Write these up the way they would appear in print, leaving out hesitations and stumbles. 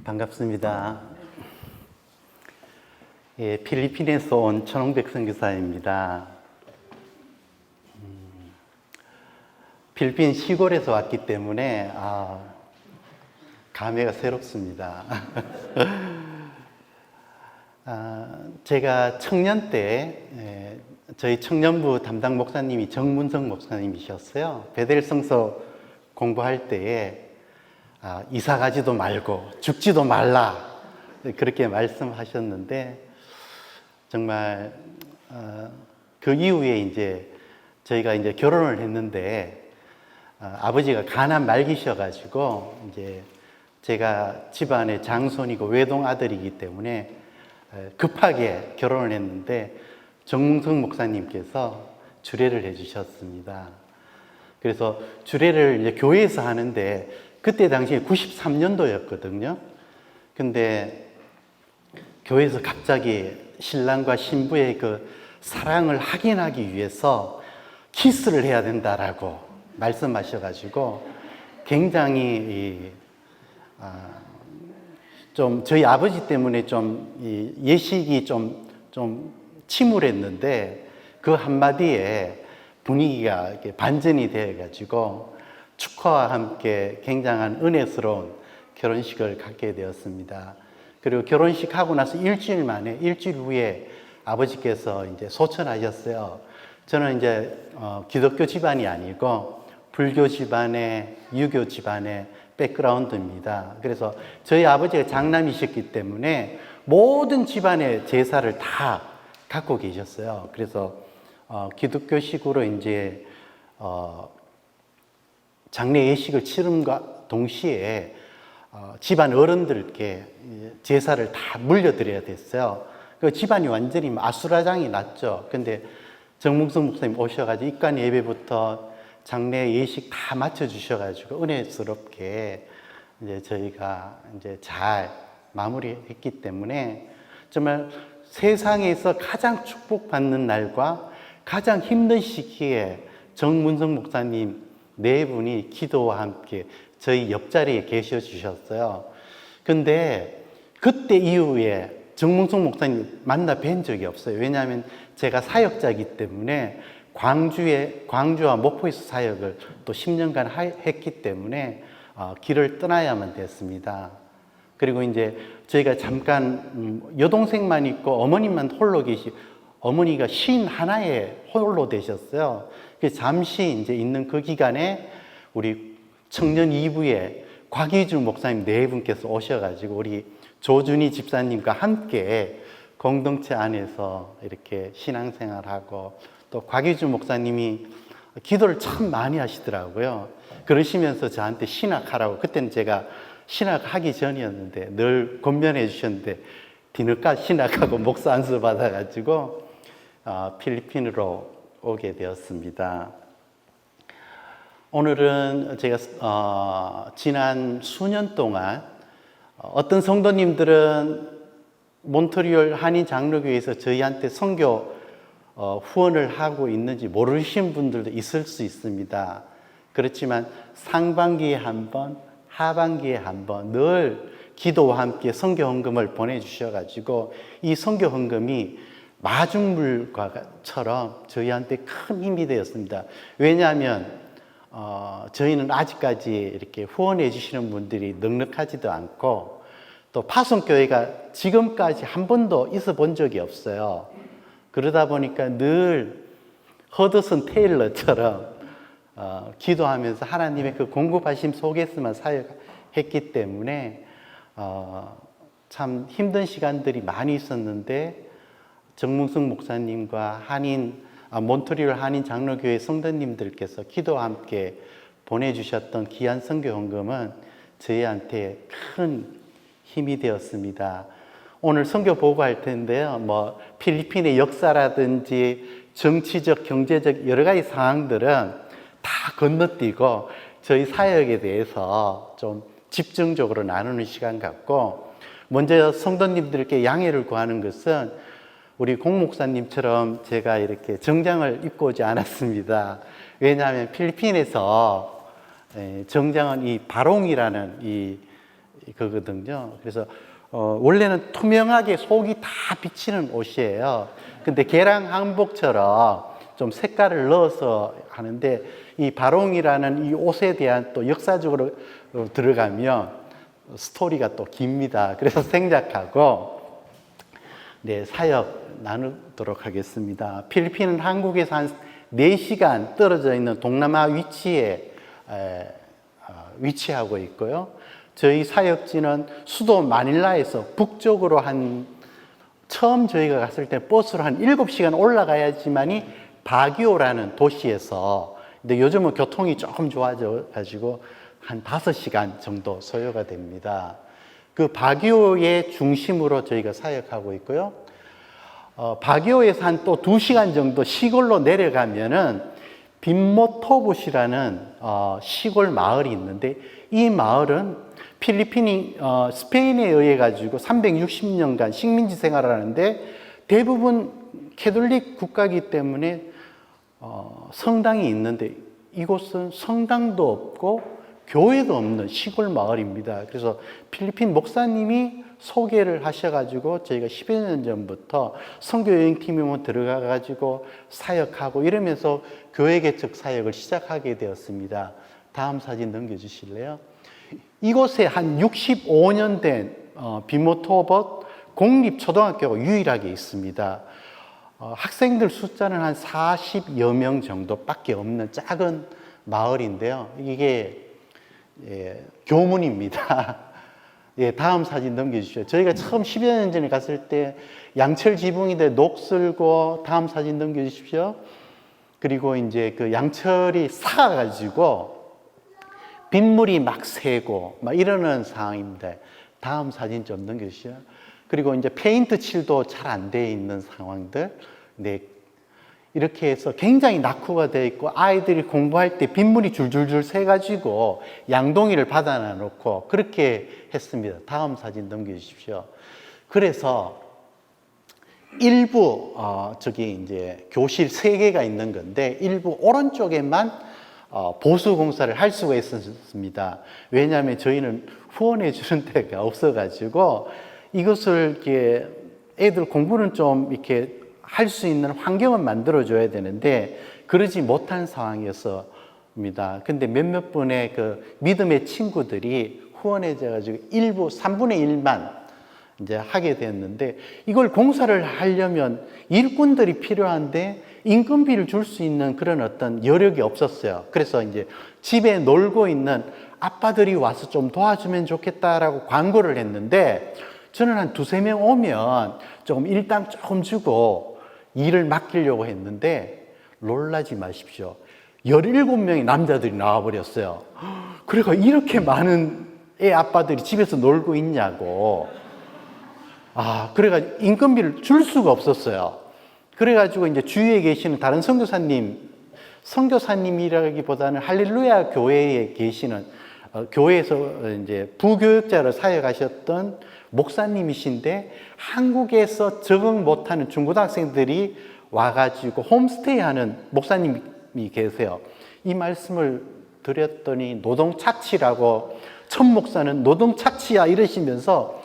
반갑습니다. 예, 필리핀에서 온 천홍백 선교사입니다. 필리핀 시골에서 왔기 때문에 감회가 새롭습니다. 제가 청년 때 저희 청년부 담당 목사님이 정문성 목사님이셨어요. 베델성서 공부할 때에 이사 가지도 말고 죽지도 말라 그렇게 말씀하셨는데 정말 그 이후에 이제 저희가 이제 결혼을 했는데 아버지가 가난 말기셔가지고 이제 제가 집안의 장손이고 외동 아들이기 때문에 급하게 결혼을 했는데 정문성 목사님께서 주례를 해주셨습니다. 그래서 주례를 이제 교회에서 하는데 그때 당시에 93년도였거든요. 근데 교회에서 갑자기 신랑과 신부의 그 사랑을 확인하기 위해서 키스를 해야 된다라고 말씀하셔가지고 굉장히 좀 저희 아버지 때문에 좀 예식이 좀 침울했는데 그 한마디에 분위기가 이렇게 반전이 되어가지고 축하와 함께 굉장한 은혜스러운 결혼식을 갖게 되었습니다. 그리고 결혼식 하고 나서 일주일 후에 아버지께서 이제 소천하셨어요. 저는 이제 기독교 집안이 아니고 불교 집안의 유교 집안의 백그라운드입니다. 그래서 저희 아버지가 장남이셨기 때문에 모든 집안의 제사를 다 갖고 계셨어요. 그래서 기독교식으로 이제 장례 예식을 치름과 동시에 집안 어른들께 제사를 다 물려드려야 됐어요. 그 집안이 완전히 아수라장이 났죠. 근데 정문성 목사님 오셔가지고 입관 예배부터 장례 예식 다 맞춰주셔가지고 은혜스럽게 이제 저희가 이제 잘 마무리했기 때문에 정말 세상에서 가장 축복받는 날과 가장 힘든 시기에 정문성 목사님 네 분이 기도와 함께 저희 옆자리에 계셔 주셨어요. 근데 그때 이후에 정문성 목사님 만나 뵌 적이 없어요. 왜냐하면 제가 사역자이기 때문에 광주와 목포에서 사역을 또 10년간 했기 때문에 길을 떠나야만 됐습니다. 그리고 이제 저희가 잠깐 여동생만 있고 어머님만 홀로 어머니가 51에 홀로 되셨어요. 그래서 잠시 이제 있는 그 기간에 우리 청년 2부에 곽희주 목사님 네 분께서 오셔가지고 우리 조준희 집사님과 함께 공동체 안에서 이렇게 신앙생활하고 또 곽희주 목사님이 기도를 참 많이 하시더라고요. 그러시면서 저한테 신학하라고, 그때는 제가 신학하기 전이었는데 늘 권면해 주셨는데 뒤늦게 신학하고 목사 안수 받아가지고 필리핀으로 오게 되었습니다. 오늘은 제가 지난 수년 동안 어떤 성도님들은 몬트리올 한인 장로교회에서 저희한테 선교 후원을 하고 있는지 모르시는 분들도 있을 수 있습니다. 그렇지만 상반기에 한 번, 하반기에 한 번 늘 기도와 함께 선교 헌금을 보내주셔가지고 이 선교 헌금이 마중물과처럼 저희한테 큰 힘이 되었습니다. 왜냐하면 저희는 아직까지 이렇게 후원해 주시는 분들이 넉넉하지도 않고 또 파송교회가 지금까지 한 번도 있어 본 적이 없어요. 그러다 보니까 늘 허드슨 테일러처럼 기도하면서 하나님의 그 공급하심 속에서만 사역했기 때문에 참 힘든 시간들이 많이 있었는데 정문성 목사님과 몬트리올 한인 장로교회 성도님들께서 기도와 함께 보내주셨던 귀한 선교 헌금은 저희한테 큰 힘이 되었습니다. 오늘 선교 보고할 텐데요. 필리핀의 역사라든지 정치적, 경제적 여러 가지 상황들은 다 건너뛰고 저희 사역에 대해서 좀 집중적으로 나누는 시간 같고, 먼저 성도님들께 양해를 구하는 것은 우리 공 목사님처럼 제가 이렇게 정장을 입고 오지 않았습니다. 왜냐하면 필리핀에서 정장은 이 바롱이라는 이 거거든요. 그래서 원래는 투명하게 속이 다 비치는 옷이에요. 근데 개량 한복처럼 좀 색깔을 넣어서 하는데, 이 바롱이라는 이 옷에 대한 또 역사적으로 들어가면 스토리가 또 깁니다. 그래서 생략하고, 네, 사역 나누도록 하겠습니다. 필리핀은 한국에서 한 4시간 떨어져 있는 동남아 위치에 위치하고 있고요. 저희 사역지는 수도 마닐라에서 북쪽으로 처음 저희가 갔을 때 버스로 한 7시간 올라가야지만이 바기오라는 도시에서, 근데 요즘은 교통이 조금 좋아져 가지고 한 5시간 정도 소요가 됩니다. 그 바기오의 중심으로 저희가 사역하고 있고요. 바기오에서 한 또 2시간 정도 시골로 내려가면은 빈모토붓이라는 시골 마을이 있는데, 이 마을은 필리핀이 스페인에 의해 가지고 360년간 식민지 생활을 하는데, 대부분 캐톨릭 국가이기 때문에 성당이 있는데, 이곳은 성당도 없고 교회도 없는 시골 마을입니다. 그래서 필리핀 목사님이 소개를 하셔가지고 저희가 10여 년 전부터 선교여행팀에 들어가가지고 사역하고 이러면서 교회 개척 사역을 시작하게 되었습니다. 다음 사진 넘겨주실래요? 이곳에 한 65년 된 빈모토봇 공립초등학교가 유일하게 있습니다. 학생들 숫자는 한 40여 명 정도밖에 없는 작은 마을인데요. 이게 교문입니다. 다음 사진 넘겨주시죠. 저희가 처음 10여 년 전에 갔을 때 양철 지붕인데 녹슬고, 다음 사진 넘겨주십시오. 그리고 이제 그 양철이 삭아가지고 빗물이 막 새고 막 이러는 상황입니다. 다음 사진 좀 넘겨주시죠. 그리고 이제 페인트 칠도 잘 안 돼 있는 상황들. 네. 이렇게 해서 굉장히 낙후가 되어 있고, 아이들이 공부할 때 빗물이 줄줄줄 새가지고 양동이를 받아놔 놓고 그렇게 했습니다. 다음 사진 넘겨주십시오. 그래서 일부 저기 이제 교실 3개가 있는 건데, 일부 오른쪽에만 보수 공사를 할 수가 있었습니다. 왜냐하면 저희는 후원해 주는 데가 없어가지고 이것을 이렇게 애들 공부는 좀 이렇게 할 수 있는 환경을 만들어줘야 되는데 그러지 못한 상황이었습니다. 근데 몇몇 분의 그 믿음의 친구들이 후원해줘가지고 일부 3분의 1만 이제 하게 됐는데, 이걸 공사를 하려면 일꾼들이 필요한데 인건비를 줄 수 있는 그런 어떤 여력이 없었어요. 그래서 이제 집에 놀고 있는 아빠들이 와서 좀 도와주면 좋겠다라고 광고를 했는데, 저는 한 2-3명 오면 조금 일당 조금 주고 일을 맡기려고 했는데, 놀라지 마십시오. 17명의 남자들이 나와버렸어요. 그러니까 이렇게 많은 애 아빠들이 집에서 놀고 있냐고. 그래가지고 인건비를 줄 수가 없었어요. 그래가지고 이제 주위에 계시는 다른 선교사님이라기보다는 할렐루야 교회에 계시는, 교회에서 이제 부교육자로 사역하셨던 목사님이신데, 한국에서 적응 못하는 중고등학생들이 와가지고 홈스테이 하는 목사님이 계세요. 이 말씀을 드렸더니 노동착취라고, 첫 목사는 노동착취야 이러시면서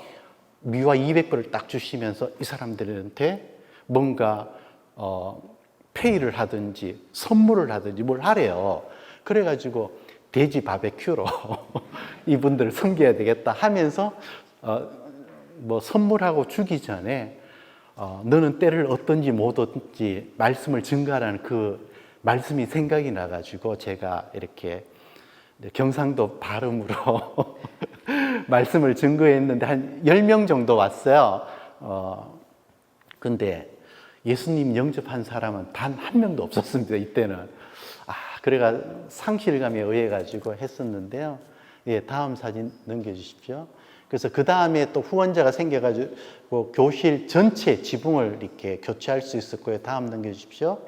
미화 200불을 딱 주시면서 이 사람들한테 뭔가 페이를 하든지 선물을 하든지 뭘 하래요. 그래가지고 돼지 바베큐로 이분들을 섬겨야 되겠다 하면서 뭐 선물하고 주기 전에 너는 때를 얻든지 못 얻든지 말씀을 증거하라는 그 말씀이 생각이 나가지고 제가 이렇게 경상도 발음으로 말씀을 증거했는데 한 10명 정도 왔어요. 근데 예수님 영접한 사람은 단 한 명도 없었습니다. 이때는. 그래가 상실감에 의해 가지고 했었는데요. 다음 사진 넘겨주십시오. 그래서 그 다음에 또 후원자가 생겨가지고 교실 전체 지붕을 이렇게 교체할 수 있었고요. 다음 넘겨주십시오.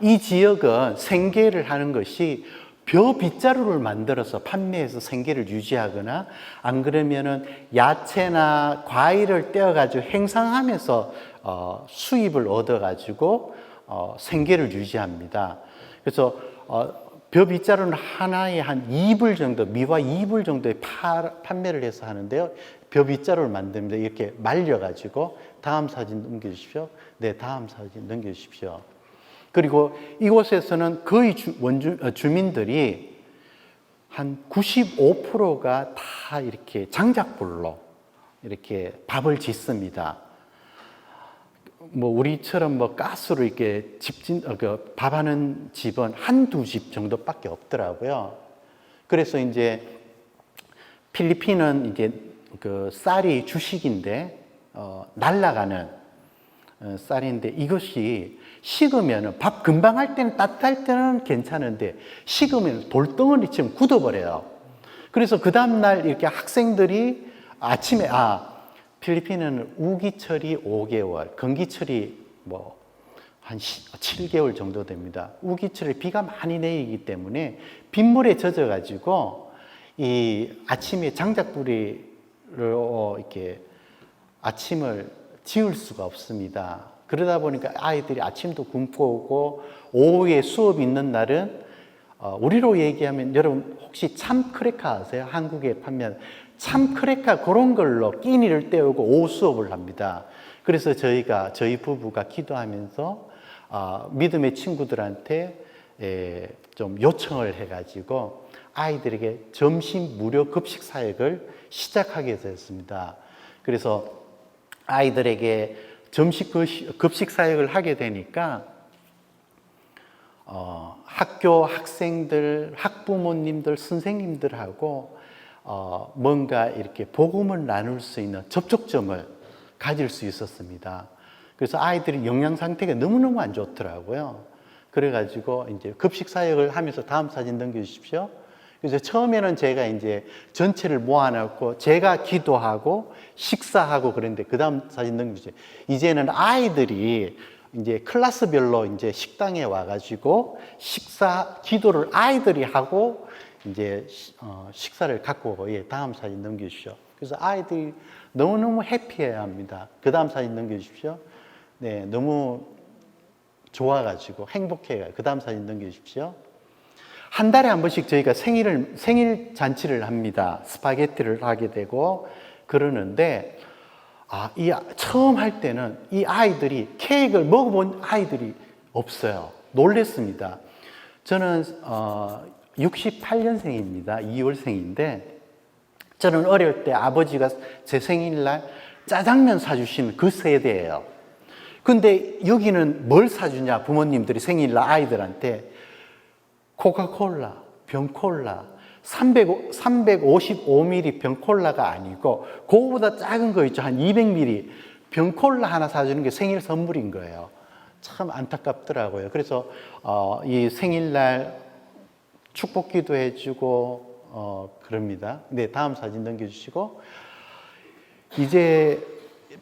이 지역은 생계를 하는 것이 벼 빗자루를 만들어서 판매해서 생계를 유지하거나, 안 그러면은 야채나 과일을 떼어가지고 행상하면서 수입을 얻어가지고 생계를 유지합니다. 그래서 벼 빗자루는 하나에 한 2불 정도, 미화 2불 정도에 판매를 해서 하는데요. 벼 빗자루를 만듭니다. 이렇게 말려가지고. 다음 사진 넘겨주십시오. 네, 다음 사진 넘겨주십시오. 그리고 이곳에서는 거의 주민들이 한 95%가 다 이렇게 장작불로 이렇게 밥을 짓습니다. 뭐 우리처럼 뭐 가스로 이렇게 밥하는 집은 한두 집 정도밖에 없더라고요. 그래서 이제 필리핀은 이제 그 쌀이 주식인데 날아가는 쌀인데 이것이 식으면 밥 금방 할 때는 따뜻할 때는 괜찮은데 식으면 돌덩어리처럼 굳어버려요. 그래서 그 다음날 이렇게 학생들이 아침에 필리핀은 우기철이 5개월, 건기철이 뭐 한 7개월 정도 됩니다. 우기철에 비가 많이 내리기 때문에 빗물에 젖어가지고 이 아침에 장작불이로 이렇게 아침을 지을 수가 없습니다. 그러다 보니까 아이들이 아침도 굶고 오고 오후에 수업이 있는 날은 우리로 얘기하면 여러분 혹시 참크래커 아세요? 한국에 판매하는 참크래커 그런 걸로 끼니를 때우고 오후 수업을 합니다. 그래서 저희 부부가 기도하면서 믿음의 친구들한테 좀 요청을 해가지고 아이들에게 점심 무료 급식 사역을 시작하게 됐습니다. 그래서 아이들에게 점심 급식 사역을 하게 되니까 학교 학생들, 학부모님들, 선생님들하고 뭔가 이렇게 복음을 나눌 수 있는 접촉점을 가질 수 있었습니다. 그래서 아이들이 영양 상태가 너무너무 안 좋더라고요. 그래가지고 이제 급식 사역을 하면서 다음 사진 넘겨주십시오. 그래서 처음에는 제가 이제 전체를 모아놓고 제가 기도하고 식사하고 그랬는데 그 다음 사진 넘겨주세요. 이제는 아이들이 이제 클래스별로 이제 식당에 와가지고 기도를 아이들이 하고 이제 식사를 갖고 오고, 다음 사진 넘겨주십시오. 그래서 아이들이 너무너무 해피해야 합니다. 그 다음 사진 넘겨주십시오. 네, 너무 좋아가지고 행복해요. 그 다음 사진 넘겨주십시오. 한 달에 한 번씩 저희가 생일 잔치를 합니다. 스파게티를 하게 되고 그러는데, 처음 할 때는 이 아이들이 케이크를 먹어본 아이들이 없어요. 놀랬습니다. 저는 68년생입니다. 2월생인데 저는 어릴 때 아버지가 제 생일날 짜장면 사주신 그 세대예요. 근데 여기는 뭘 사주냐, 부모님들이 생일날 아이들한테 코카콜라, 병콜라, 355ml 병콜라가 아니고 그거보다 작은 거 있죠. 한 200ml 병콜라 하나 사주는 게 생일 선물인 거예요. 참 안타깝더라고요. 그래서 이 생일날 축복기도 해주고 그럽니다. 네, 다음 사진 넘겨주시고, 이제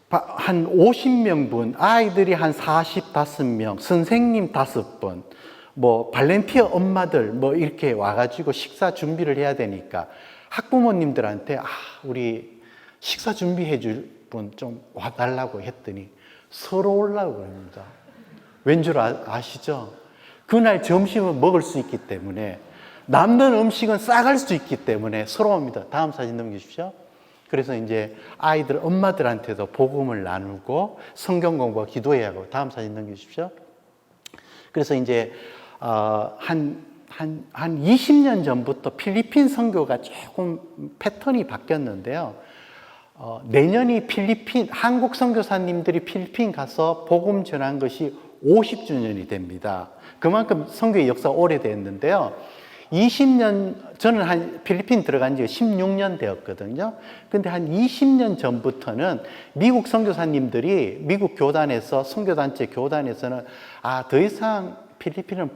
한 50명분, 아이들이 한 45명, 선생님 5분, 뭐 발렌티어 엄마들 뭐 이렇게 와가지고 식사 준비를 해야 되니까 학부모님들한테 우리 식사 준비해 줄 분 좀 와달라고 했더니 서로 오려고 합니다. 왠 줄 아시죠? 그날 점심은 먹을 수 있기 때문에, 남는 음식은 싸갈 수 있기 때문에 서로 옵니다. 다음 사진 넘겨주십시오. 그래서 이제 아이들 엄마들한테도 복음을 나누고 성경 공부와 기도해야 하고, 다음 사진 넘겨주십시오. 그래서 이제 한 20년 전부터 필리핀 선교가 조금 패턴이 바뀌었는데요. 내년이 한국 선교사님들이 필리핀 가서 복음 전한 것이 50주년이 됩니다. 그만큼 선교의 역사가 오래됐는데요. 20년, 저는 필리핀 들어간 지 16년 되었거든요. 근데 한 20년 전부터는 미국 선교사님들이 미국 교단에서, 선교단체 교단에서는 더 이상 필리핀은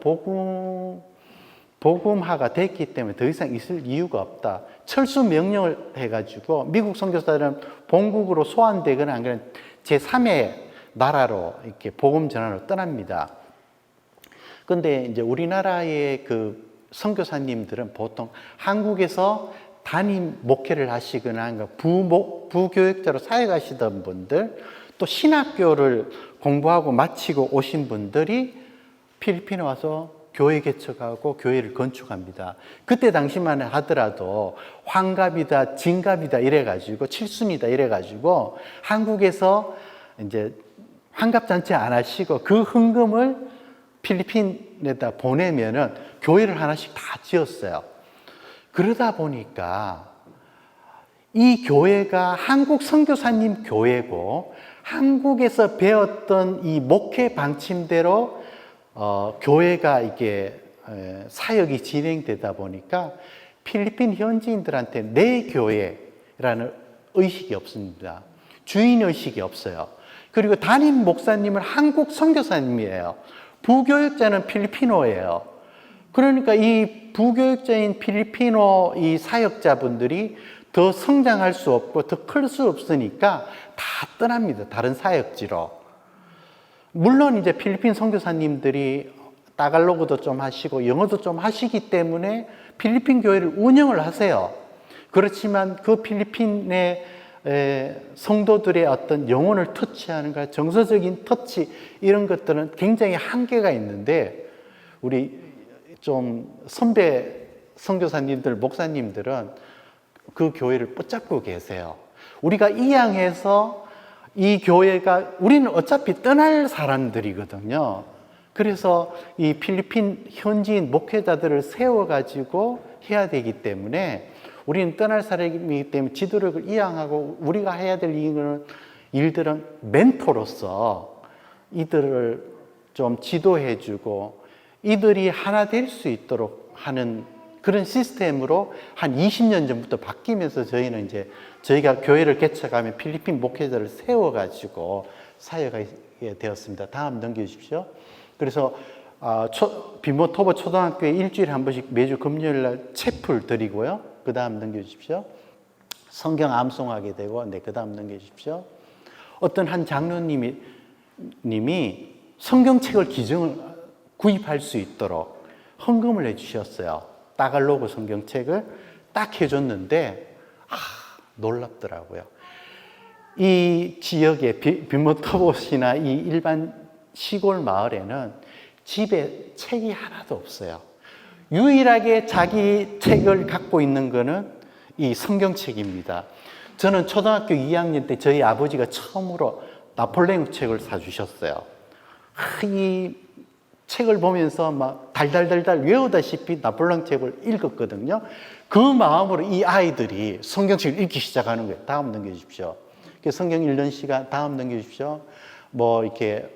복음화가 됐기 때문에 더 이상 있을 이유가 없다. 철수 명령을 해가지고 미국 선교사들은 본국으로 소환되거나 안 그러면 제3의 나라로 이렇게 복음 전환으로 떠납니다. 근데 이제 우리나라의 그 선교사님들은 보통 한국에서 담임 목회를 하시거나 부교육자로 사역하시던 분들, 또 신학교를 공부하고 마치고 오신 분들이 필리핀에 와서 교회 개척하고 교회를 건축합니다. 그때 당시만 하더라도 환갑이다, 진갑이다 이래가지고 칠순이다 이래가지고 한국에서 이제 환갑잔치 안 하시고 그 헌금을 필리핀에다 보내면은 교회를 하나씩 다 지었어요. 그러다 보니까 이 교회가 한국 선교사님 교회고 한국에서 배웠던 이 목회 방침대로 교회가 이게 사역이 진행되다 보니까 필리핀 현지인들한테 내 교회라는 의식이 없습니다. 주인 의식이 없어요. 그리고 담임 목사님은 한국 선교사님이에요. 부교육자는 필리핀어예요. 그러니까 이 부교육자인 필리핀어 이 사역자분들이 더 성장할 수 없고 더 클 수 없으니까 다 떠납니다. 다른 사역지로. 물론 이제 필리핀 선교사님들이 따갈로그도 좀 하시고 영어도 좀 하시기 때문에 필리핀 교회를 운영을 하세요. 그렇지만 그 필리핀의 성도들의 어떤 영혼을 터치하는 것, 정서적인 터치 이런 것들은 굉장히 한계가 있는데 우리 좀 선배 선교사님들, 목사님들은 그 교회를 붙잡고 계세요. 우리가 이양해서 이 교회가 우리는 어차피 떠날 사람들이거든요. 그래서 이 필리핀 현지인 목회자들을 세워가지고 해야 되기 때문에 우리는 떠날 사람이기 때문에 지도력을 이양하고 우리가 해야 될 일들은 멘토로서 이들을 좀 지도해주고 이들이 하나 될 수 있도록 하는 그런 시스템으로 한 20년 전부터 바뀌면서 저희는 이제 저희가 교회를 개척하면 필리핀 목회자를 세워가지고 사역하게 되었습니다. 다음 넘겨주십시오. 그래서 빈모토보 초등학교에 일주일에 한 번씩 매주 금요일 날 채플 드리고요. 그 다음 넘겨주십시오. 성경 암송하게 되고, 네, 그 다음 넘겨주십시오. 어떤 한 장로님이 성경책을 구입할 수 있도록 헌금을 해주셨어요. 따갈로그 성경책을 딱 해줬는데, 놀랍더라고요. 이 지역의 빈모토보시나 이 일반 시골 마을에는 집에 책이 하나도 없어요. 유일하게 자기 책을 갖고 있는 거는 이 성경책입니다. 저는 초등학교 2학년 때 저희 아버지가 처음으로 나폴레옹 책을 사주셨어요. 이 책을 보면서 막 달달달달 외우다시피 나폴레옹 책을 읽었거든요. 그 마음으로 이 아이들이 성경책을 읽기 시작하는 거예요. 다음 넘겨주십시오. 성경 읽는 시간 다음 넘겨주십시오. 뭐 이렇게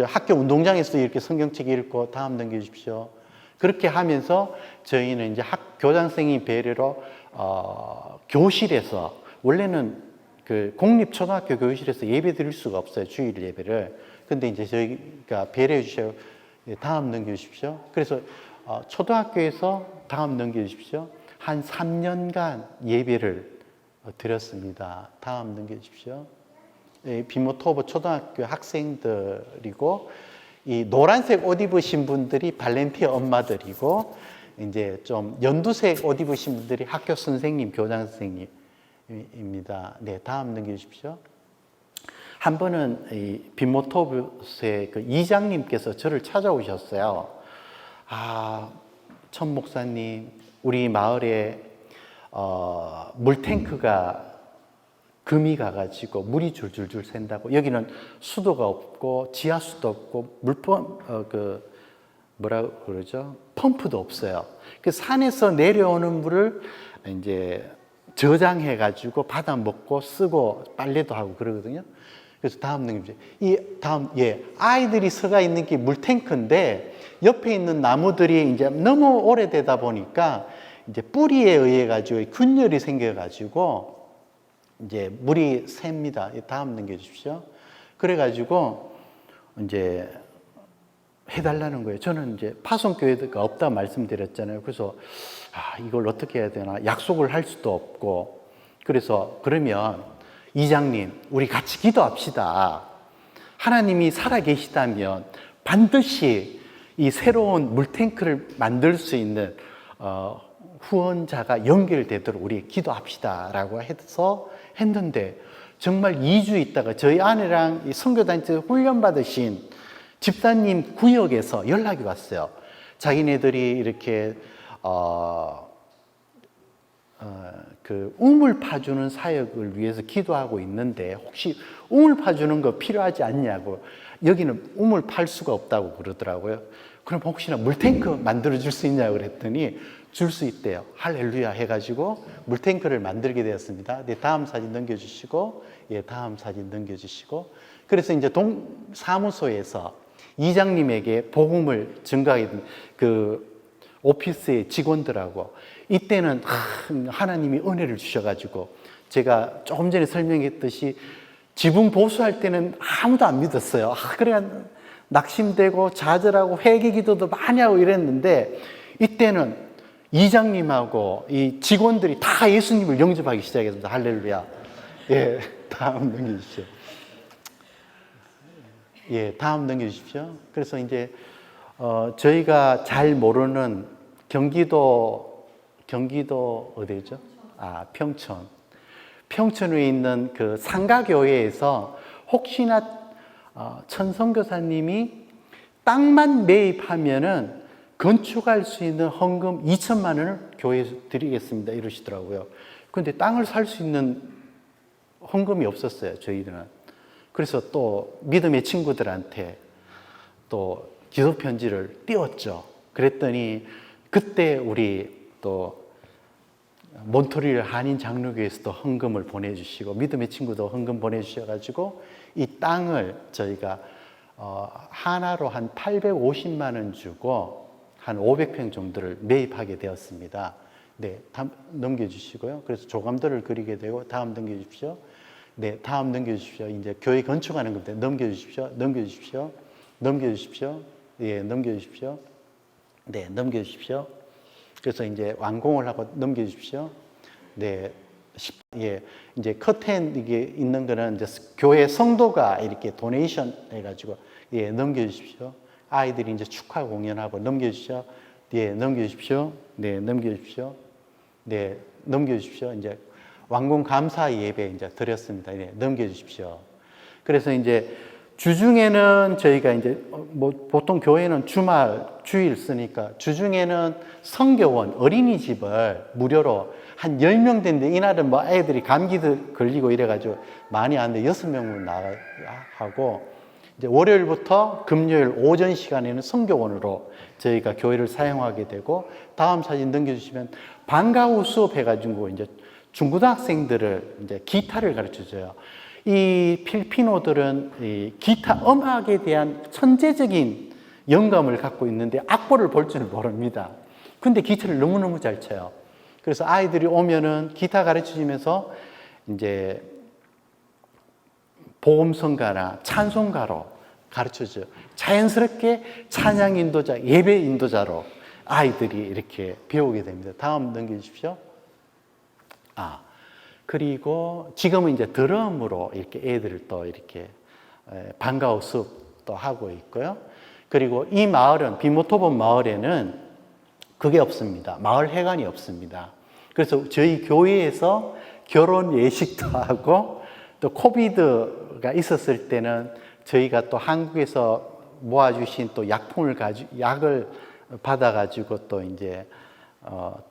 학교 운동장에서 이렇게 성경책 읽고 다음 넘겨주십시오. 그렇게 하면서 저희는 이제 교장선생님 배려로 교실에서 원래는 그 공립초등학교 교실에서 예배 드릴 수가 없어요. 주일 예배를. 근데 이제 저희가 배려해 주셔요. 다음 넘겨주십시오. 그래서 초등학교에서 다음 넘겨주십시오. 한 3년간 예배를 드렸습니다. 다음 넘겨주십시오. 빈모토보 초등학교 학생들이고 이 노란색 옷 입으신 분들이 발렌티어 엄마들이고 이제 좀 연두색 옷 입으신 분들이 학교 선생님, 교장 선생님입니다. 네, 다음 넘겨주십시오. 한 번은 이 빈모토브스의 그 이장님께서 저를 찾아오셨어요. 천 목사님, 우리 마을에 물탱크가 금이 가가지고 물이 줄줄줄 샌다고. 여기는 수도가 없고 지하수도 없고 뭐라고 그러죠? 펌프도 없어요. 그 산에서 내려오는 물을 이제 저장해가지고 받아 먹고 쓰고 빨래도 하고 그러거든요. 그래서 다음 능력이죠. 아이들이 서가 있는 게 물탱크인데 옆에 있는 나무들이 이제 너무 오래되다 보니까 이제 뿌리에 의해 가지고 균열이 생겨가지고 이제 물이 셉니다. 다음 넘겨주십시오. 그래가지고 이제 해달라는 거예요. 저는 이제 파송교회가 없다 말씀드렸잖아요. 그래서 이걸 어떻게 해야 되나 약속을 할 수도 없고 그래서 그러면 이장님 우리 같이 기도합시다. 하나님이 살아계시다면 반드시 이 새로운 물탱크를 만들 수 있는 후원자가 연결되도록 우리 기도합시다 라고 해서 했는데 정말 2주 있다가 저희 아내랑 선교단체 훈련 받으신 집사님 구역에서 연락이 왔어요. 자기네들이 이렇게 그 우물 파주는 사역을 위해서 기도하고 있는데 혹시 우물 파주는 거 필요하지 않냐고, 여기는 우물 팔 수가 없다고 그러더라고요. 그럼 혹시나 물탱크 만들어 줄 수 있냐고 그랬더니 줄 수 있대요. 할렐루야 해가지고 물탱크를 만들게 되었습니다. 네, 다음 사진 넘겨주시고, 예, 다음 사진 넘겨주시고. 그래서 이제 사무소에서 이장님에게 복음을 증거하게 된 그 오피스의 직원들하고, 이때는 하나님이 은혜를 주셔가지고, 제가 조금 전에 설명했듯이 지붕 보수할 때는 아무도 안 믿었어요. 그래 낙심되고 좌절하고 회개 기도도 많이 하고 이랬는데, 이때는 이장님하고 이 직원들이 다 예수님을 영접하기 시작했습니다. 할렐루야. 예, 다음 넘겨주십시오. 예, 다음 넘겨주십시오. 그래서 이제 저희가 잘 모르는 경기도 어디죠? 평촌에 있는 그 상가교회에서 혹시나 천성교사님이 땅만 매입하면은 건축할 수 있는 헌금 2천만 원을 교회에서 드리겠습니다 이러시더라고요. 근데 땅을 살 수 있는 헌금이 없었어요, 저희들은. 그래서 또 믿음의 친구들한테 또 기도 편지를 띄웠죠. 그랬더니 그때 우리 또 몬트리올 한인 장로교에서도 헌금을 보내주시고, 믿음의 친구도 헌금 보내주셔가지고 이 땅을 저희가 하나로 한 850만 원 주고 한 500평 정도를 매입하게 되었습니다. 네, 다음 넘겨주시고요. 그래서 조감도를 그리게 되고, 다음 넘겨주십시오. 네, 다음 넘겨주십시오. 이제 교회 건축하는 겁니다. 넘겨주십시오. 넘겨주십시오. 넘겨주십시오. 예, 넘겨주십시오. 네, 넘겨주십시오. 그래서 이제 완공을 하고 넘겨주십시오. 네, 예, 이제 커튼 이게 있는 거는 이제 교회 성도가 이렇게 도네이션 해가지고, 예, 넘겨주십시오. 아이들이 이제 축하 공연하고 넘겨주십시오. 예, 넘겨주십시오. 네, 넘겨주십시오. 네, 넘겨주십시오. 이제 완공 감사 예배 이제 드렸습니다. 네, 넘겨주십시오. 그래서 이제 주중에는 저희가 이제 뭐 보통 교회는 주일 쓰니까 주중에는 성교원 어린이집을 무료로 한 10명 됐는데, 이날은 뭐 애들이 감기도 걸리고 이래가지고 많이 안 돼 6명으로 나가고, 이제 월요일부터 금요일 오전 시간에는 성교원으로 저희가 교회를 사용하게 되고, 다음 사진 넘겨주시면 방과 후 수업 해가지고 이제 중고등학생들을 이제 기타를 가르쳐 줘요. 이 필리핀어들은 이 기타 음악에 대한 천재적인 영감을 갖고 있는데 악보를 볼 줄은 모릅니다. 근데 기타를 너무너무 잘 쳐요. 그래서 아이들이 오면은 기타 가르쳐 주면서 이제 복음성가나 찬송가로 가르쳐 줘요. 자연스럽게 찬양 인도자, 예배 인도자로 아이들이 이렇게 배우게 됩니다. 다음 넘겨주십시오. 그리고 지금은 이제 드럼으로 이렇게 애들을 또 이렇게 방과 후 수업도 하고 있고요. 그리고 이 마을은, 비모토본 마을에는 그게 없습니다. 마을 회관이 없습니다. 그래서 저희 교회에서 결혼 예식도 하고, 또 코비드가 있었을 때는 저희가 또 한국에서 모아주신 또 약을 받아가지고 또 이제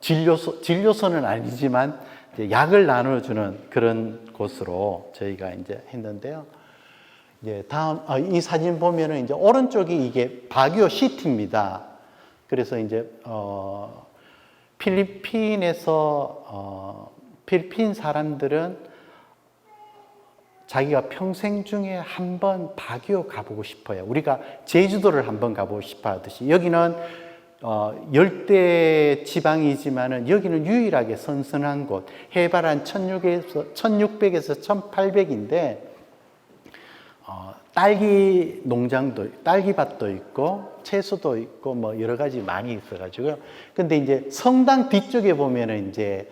진료소는 아니지만 이제 약을 나눠주는 그런 곳으로 저희가 이제 했는데요. 이제 다음 이 사진 보면은 이제 오른쪽이 이게 바기오 시티입니다. 그래서 이제 필리핀 사람들은 자기가 평생 중에 한번 바기오 가보고 싶어요. 우리가 제주도를 한번 가보고 싶어 하듯이, 여기는 열대 지방이지만은 여기는 유일하게 선선한 곳, 해발 한 1600에서 1800인데 딸기 농장도, 딸기밭도 있고 채소도 있고 뭐 여러 가지 많이 있어가지고요. 근데 이제 성당 뒤쪽에 보면은 이제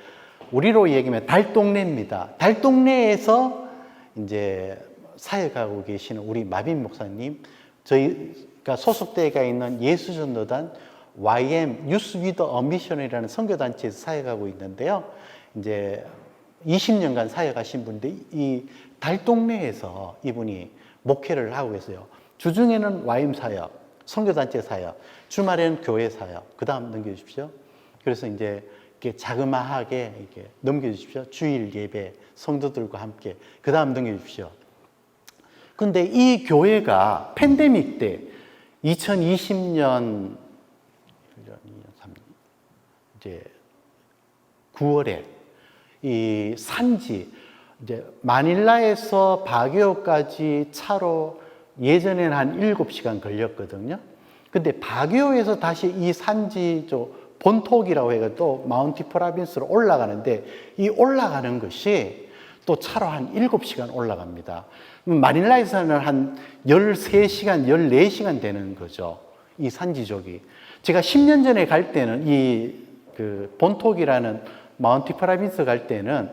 우리로 얘기하면 달동네입니다. 달동네에서 이제 사역하고 계시는 우리 마빈 목사님, 저희가 소속되어 있는 예수전도단 YM 유스 위드 어미션이라는 선교단체에서 사역하고 있는데요. 이제 20년간 사역하신 분인데 이 달동네에서 이분이 목회를 하고 계세요. 주중에는 YM 사역, 선교단체 사역, 주말에는 교회 사역. 그 다음 넘겨주십시오. 그래서 이제 이렇게 자그마하게 이렇게 넘겨주십시오. 주일 예배, 성도들과 함께. 그 다음 넘겨주십시오. 근데 이 교회가 팬데믹 때 2020년 이제 9월에 이 산지 이제 마닐라에서 바교까지 차로 예전에는 한 7시간 걸렸거든요. 근데 바교에서 다시 이 산지 본톡이라고 해서 또 마운티 프라빈스로 올라가는데 이 올라가는 것이 또 차로 한 7시간 올라갑니다. 마닐라에서는 한 13시간, 14시간 되는 거죠. 이 산지족이. 제가 10년 전에 갈 때는 본톡이라는 마운티 프라빈스 갈 때는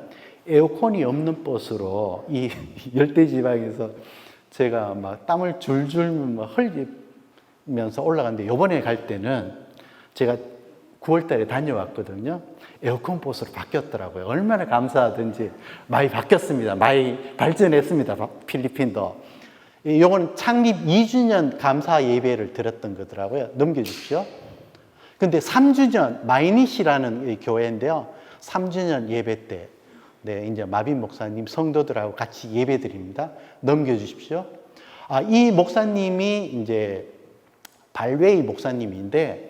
에어컨이 없는 버스로 이 열대지방에서 제가 막 땀을 줄줄 흘리면서 올라갔는데 이번에 갈 때는 제가 9월 달에 다녀왔거든요. 에어컨 버스로 바뀌었더라고요. 얼마나 감사하든지 많이 바뀌었습니다. 많이 발전했습니다. 필리핀도. 이건 창립 2주년 감사 예배를 드렸던 거더라고요. 넘겨주십시오. 근데 3주년 마이닛이라는 교회인데요. 3주년 예배 때 네, 이제 마빈 목사님 성도들하고 같이 예배 드립니다. 넘겨주십시오. 이 목사님이 이제 발웨이 목사님인데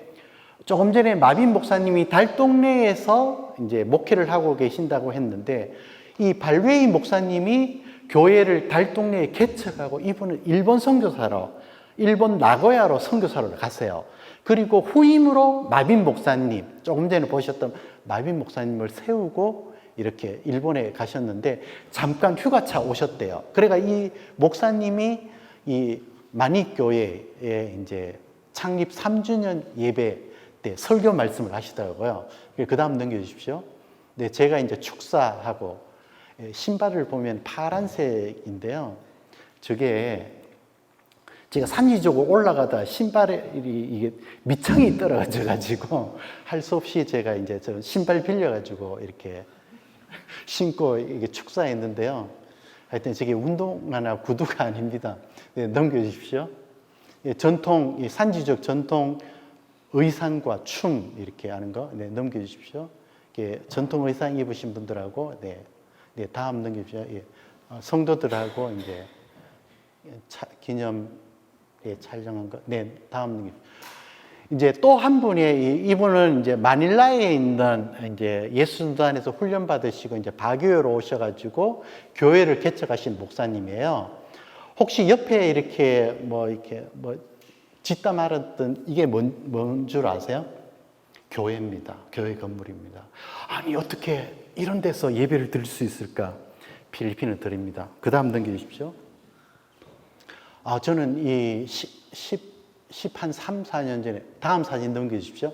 조금 전에 마빈 목사님이 달동네에서 이제 목회를 하고 계신다고 했는데 이 발웨이 목사님이 교회를 달동네에 개척하고 이분은 일본 선교사로 일본 나고야로 선교사로 갔어요. 그리고 후임으로 마빈 목사님, 조금 전에 보셨던 마빈 목사님을 세우고 이렇게 일본에 가셨는데 잠깐 휴가차 오셨대요. 그러니까 이 목사님이 이 만익교회에 이제 창립 3주년 예배 때 설교 말씀을 하시더라고요. 그 다음 넘겨주십시오. 네, 제가 이제 축사하고 신발을 보면 파란색인데요. 저게 제가 산지쪽으로 올라가다 신발이 이게 밑창이 떨어져가지고 할 수 없이 제가 이제 저 신발 빌려가지고 이렇게 신고 이게 축사했는데요. 하여튼 저게 운동화나 구두가 아닙니다. 네, 넘겨주십시오. 전통, 산지적 전통 의상과 춤 이렇게 하는 거, 네, 넘겨주십시오. 전통 의상 입으신 분들하고, 네, 다음 넘겨주십시오. 성도들하고 이제 기념 촬영한 거, 네, 다음 넘겨주십시오. 이제 또 한 분이 이분은 이제 마닐라에 있는 이제 예수단에서 훈련 받으시고 이제 바교로 오셔가지고 교회를 개척하신 목사님이에요. 혹시 옆에 이렇게 짓다 말았던 이게 뭔 줄 아세요? 교회입니다. 교회 건물입니다. 아니 어떻게 이런 데서 예배를 드릴 수 있을까? 필리핀을 드립니다. 그 다음 넘겨주십시오. 저는 한 3, 4년 전에, 다음 사진 넘겨주십시오.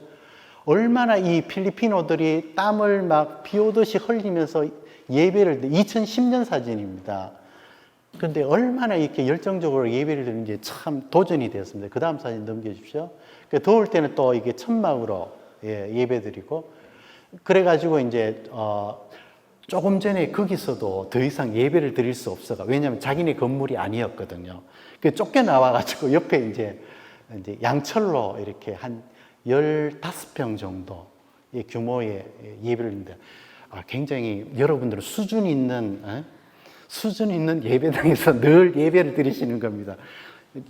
얼마나 이 필리핀어들이 땀을 막 비 오듯이 흘리면서 예배를, 2010년 사진입니다. 그런데 얼마나 이렇게 열정적으로 예배를 드리는지 참 도전이 되었습니다. 그 다음 사진 넘겨주십시오. 더울 때는 또 이게 천막으로 예배 드리고, 그래가지고 이제, 조금 전에 거기서도 더 이상 예배를 드릴 수 없어가. 왜냐하면 자기네 건물이 아니었거든요. 쫓겨나와가지고 옆에 이제 양철로 이렇게 한 15평 정도 규모의 예배를 드립니다. 굉장히 여러분들은 수준 있는 예배당에서 늘 예배를 드리시는 겁니다.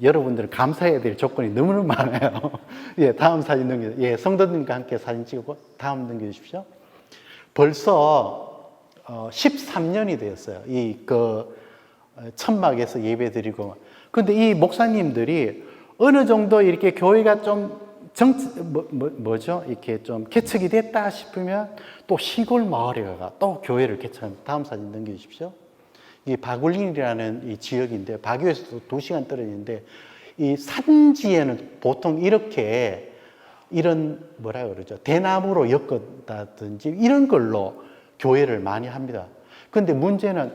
여러분들은 감사해야 될 조건이 너무너무 많아요. 다음 사진 넘겨주세요. 성도님과 함께 사진 찍고 다음 넘겨주십시오. 벌써 13년이 되었어요. 천막에서 예배 드리고. 근데 이 목사님들이 어느 정도 이렇게 교회가 좀 이렇게 좀 개척이 됐다 싶으면 또 시골 마을에 가가 또 교회를 개척합니다. 다음 사진 넘겨주십시오. 이 바굴린이라는 이 지역인데, 바교에서도 2시간 떨어지는데, 이 산지에는 보통 이런 대나무로 엮었다든지 이런 걸로 교회를 많이 합니다. 근데 문제는,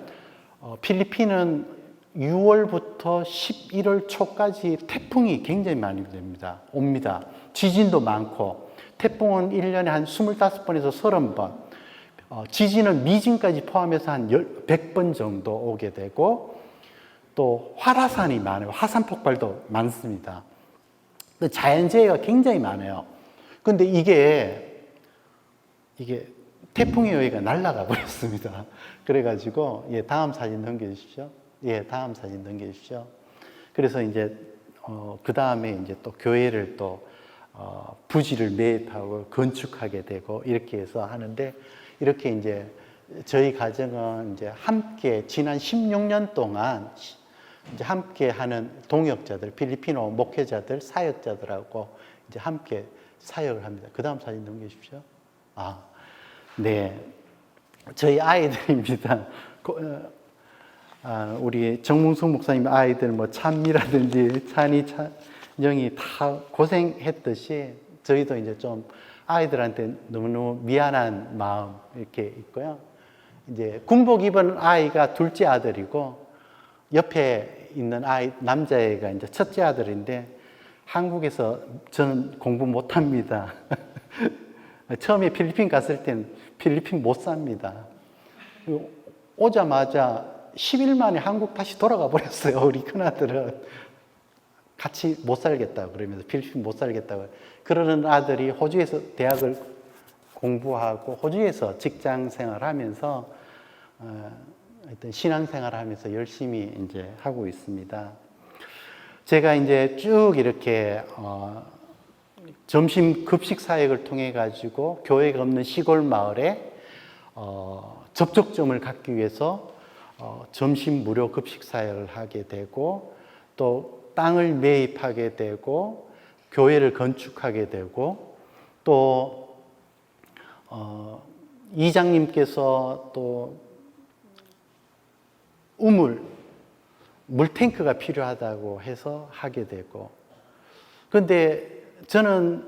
필리핀은 6월부터 11월 초까지 태풍이 굉장히 많이 옵니다. 지진도 많고, 태풍은 1년에 한 25번에서 30번, 지진은 미진까지 포함해서 한 100번 정도 오게 되고, 또 화라산이 많아요. 화산 폭발도 많습니다. 또 자연재해가 굉장히 많아요. 근데 이게 태풍에 의해 날아가 버렸습니다. 그래가지고, 예, 다음 사진 넘겨주십시오. 예, 다음 사진 넘겨주십시오. 그래서 이제, 그 다음에 이제 또 교회를 또, 부지를 매입하고 건축하게 되고 이렇게 해서 하는데, 이렇게 이제 저희 가정은 이제 함께 지난 16년 동안 이제 함께 하는 동역자들, 필리핀어 목회자들, 사역자들하고 이제 함께 사역을 합니다. 그 다음 사진 넘겨주십시오. 네. 저희 아이들입니다. 우리 정문숙 목사님 아이들, 뭐, 찬미라든지 찬영이 다 고생했듯이 저희도 이제 좀 아이들한테 너무너무 미안한 마음 이렇게 있고요. 이제 군복 입은 아이가 둘째 아들이고 옆에 있는 아이, 남자애가 이제 첫째 아들인데 한국에서 저는 공부 못 합니다. 처음에 필리핀 갔을 땐 필리핀 못 삽니다. 오자마자 10일 만에 한국 다시 돌아가 버렸어요. 우리 큰아들은. 같이 못 살겠다고 그러면서 필리핀 못 살겠다고. 그러는 아들이 호주에서 대학을 공부하고 호주에서 직장 생활하면서 하여튼 신앙생활 하면서 열심히 이제 하고 있습니다. 제가 이제 쭉 이렇게 점심 급식 사역을 통해 가지고 교회가 없는 시골 마을에 접촉점을 갖기 위해서 점심 무료 급식 사역을 하게 되고 또 땅을 매입하게 되고 교회를 건축하게 되고 또 이장님께서 또 물탱크가 필요하다고 해서 하게 되고 그런데 저는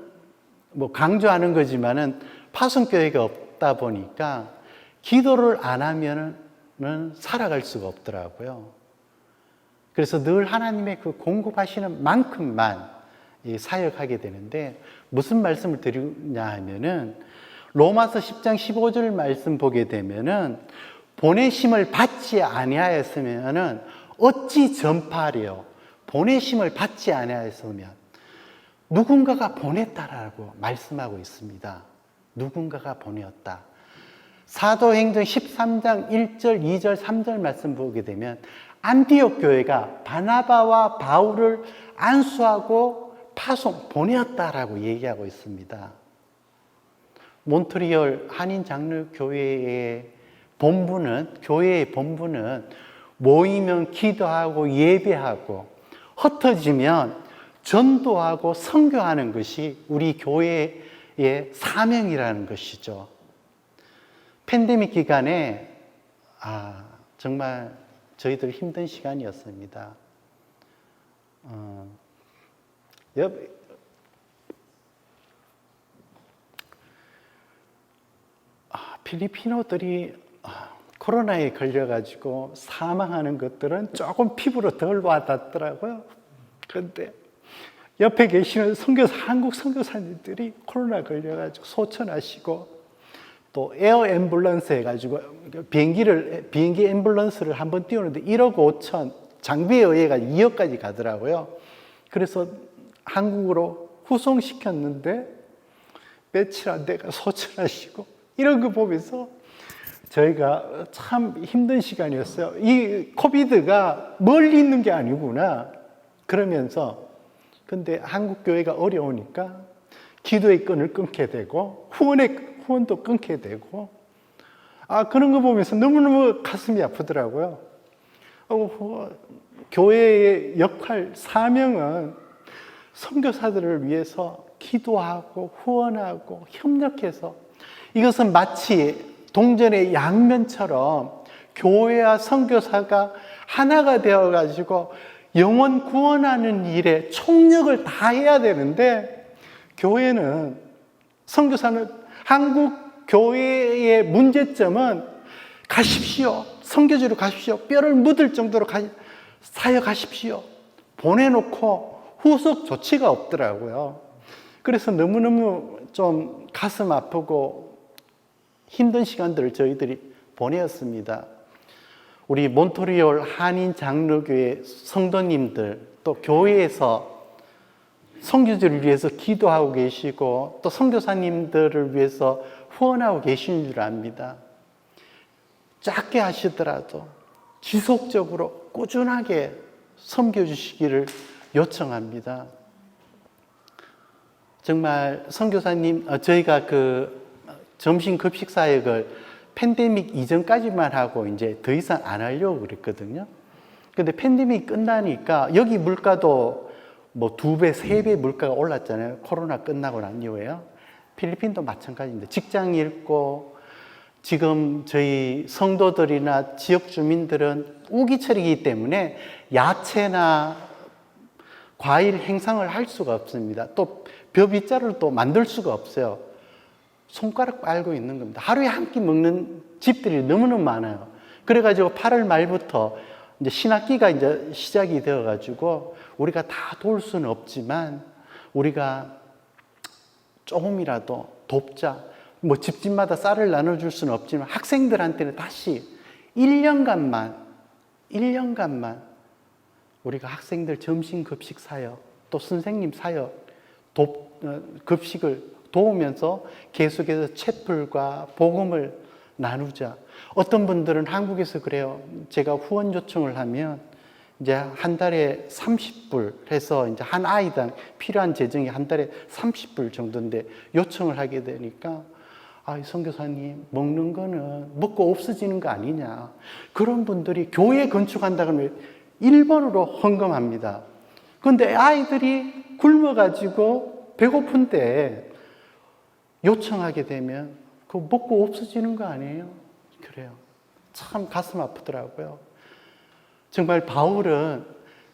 뭐 강조하는 거지만은 파송교회가 없다 보니까 기도를 안 하면은 살아갈 수가 없더라고요. 그래서 늘 하나님의 그 공급하시는 만큼만 사역하게 되는데 무슨 말씀을 드리냐 하면은 로마서 10장 15절 말씀 보게 되면은 보내심을 받지 아니하였으면은 어찌 전파하리요. 보내심을 받지 아니하였으면 누군가가 보냈다라고 말씀하고 있습니다. 누군가가 보내었다. 사도행전 13장 1절, 2절, 3절 말씀 보게 되면 안디옥 교회가 바나바와 바울을 안수하고 보내었다라고 얘기하고 있습니다. 몬트리올 한인장로교회의 교회의 본부는 모이면 기도하고 예배하고 흩어지면 전도하고 선교하는 것이 우리 교회의 사명이라는 것이죠. 팬데믹 기간에 정말 저희들 힘든 시간이었습니다. 필리핀어들이 코로나에 걸려가지고 사망하는 것들은 조금 피부로 덜 와닿더라고요. 그런데 옆에 계시는 한국 선교사님들이 코로나 걸려가지고 소천하시고 또 에어 앰뷸런스 해가지고 비행기 앰뷸런스를 한번 띄우는데 1억 5천, 장비에 의해 2억까지 가더라고요. 그래서 한국으로 후송시켰는데 며칠 안 돼가 소천하시고 이런 거 보면서 저희가 참 힘든 시간이었어요. 이 코비드가 멀리 있는 게 아니구나 그러면서 근데 한국 교회가 어려우니까 기도의 끈을 끊게 되고 후원도 끊게 되고 그런 거 보면서 너무너무 가슴이 아프더라고요. 교회의 역할, 사명은 선교사들을 위해서 기도하고 후원하고 협력해서 이것은 마치 동전의 양면처럼 교회와 선교사가 하나가 되어가지고 영혼 구원하는 일에 총력을 다해야 되는데 교회는 선교사는 한국 교회의 문제점은 가십시오. 선교지로 가십시오. 뼈를 묻을 정도로 사역하십시오. 보내놓고 후속 조치가 없더라고요. 그래서 너무너무 좀 가슴 아프고 힘든 시간들을 저희들이 보내었습니다. 우리 몬트리올 한인 장로교회 성도님들 또 교회에서 선교지를 위해서 기도하고 계시고 또 선교사님들을 위해서 후원하고 계신 줄 압니다. 작게 하시더라도 지속적으로 꾸준하게 섬겨주시기를 요청합니다. 정말 선교사님, 저희가 그 점심 급식 사역을 팬데믹 이전까지만 하고 이제 더 이상 안 하려고 그랬거든요. 근데 팬데믹 끝나니까 여기 물가도 뭐 2배, 3배 물가가 올랐잖아요. 코로나 끝나고 난 이후에요. 필리핀도 마찬가지입니다. 직장 잃고 지금 저희 성도들이나 지역 주민들은 우기철이기 때문에 야채나 과일 행상을 할 수가 없습니다. 또 벼빗자루를 또 만들 수가 없어요. 손가락 빨고 있는 겁니다. 하루에 한 끼 먹는 집들이 너무너무 많아요. 그래가지고 8월 말부터 이제 신학기가 이제 시작이 되어가지고 우리가 다 도울 수는 없지만 우리가 조금이라도 돕자. 뭐 집집마다 쌀을 나눠줄 수는 없지만 학생들한테는 다시 1년간만 우리가 학생들 점심 급식 사역 또 선생님 사역 급식을 도우면서 계속해서 채플과 복음을 나누자. 어떤 분들은 한국에서 그래요. 제가 후원 요청을 하면 이제 한 달에 30불 해서 이제 한 아이당 필요한 재정이 한 달에 30불 정도인데 요청을 하게 되니까 선교사님 먹는 거는 먹고 없어지는 거 아니냐. 그런 분들이 교회 건축한다 그러면 1번으로 헌금합니다. 그런데 아이들이 굶어가지고 배고픈데 요청하게 되면 그거 먹고 없어지는 거 아니에요? 그래요. 참 가슴 아프더라고요. 정말 바울은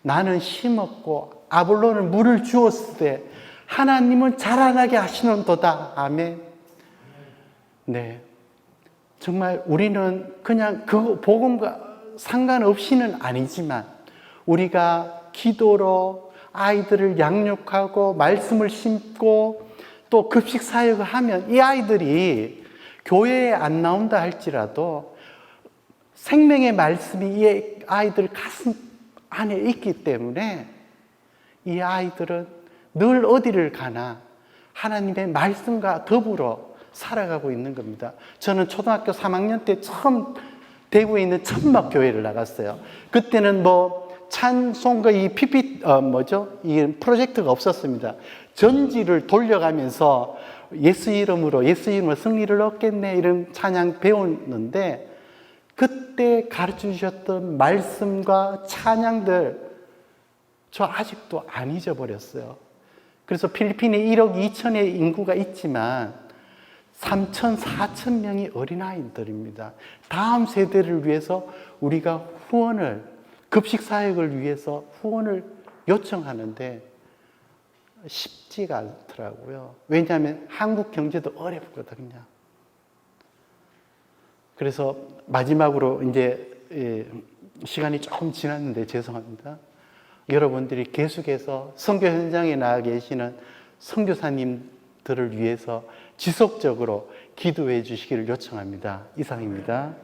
나는 심었고 아볼로는 물을 주었을 때 하나님은 자라나게 하시는도다. 아멘. 네. 정말 우리는 그냥 그 복음과 상관없이는 아니지만 우리가 기도로 아이들을 양육하고 말씀을 심고 또 급식 사역을 하면 이 아이들이 교회에 안 나온다 할지라도 생명의 말씀이 이 아이들 가슴 안에 있기 때문에 이 아이들은 늘 어디를 가나 하나님의 말씀과 더불어 살아가고 있는 겁니다. 저는 초등학교 3학년 때 처음 대구에 있는 천막교회를 나갔어요. 그때는 뭐 찬송가 이 이 프로젝트가 없었습니다. 전지를 돌려가면서 예수 이름으로 승리를 얻겠네 이런 찬양 배웠는데 그때 가르쳐 주셨던 말씀과 찬양들 저 아직도 안 잊어버렸어요. 그래서 필리핀에 1억 2천의 인구가 있지만 3천, 4천 명이 어린아이들입니다. 다음 세대를 위해서 우리가 후원을, 급식 사역을 위해서 후원을 요청하는데 쉽지가 않더라고요. 왜냐하면 한국 경제도 어렵거든요. 그래서 마지막으로 이제 시간이 조금 지났는데 죄송합니다. 여러분들이 계속해서 선교 현장에 나가 계시는 선교사님들을 위해서 지속적으로 기도해 주시기를 요청합니다. 이상입니다.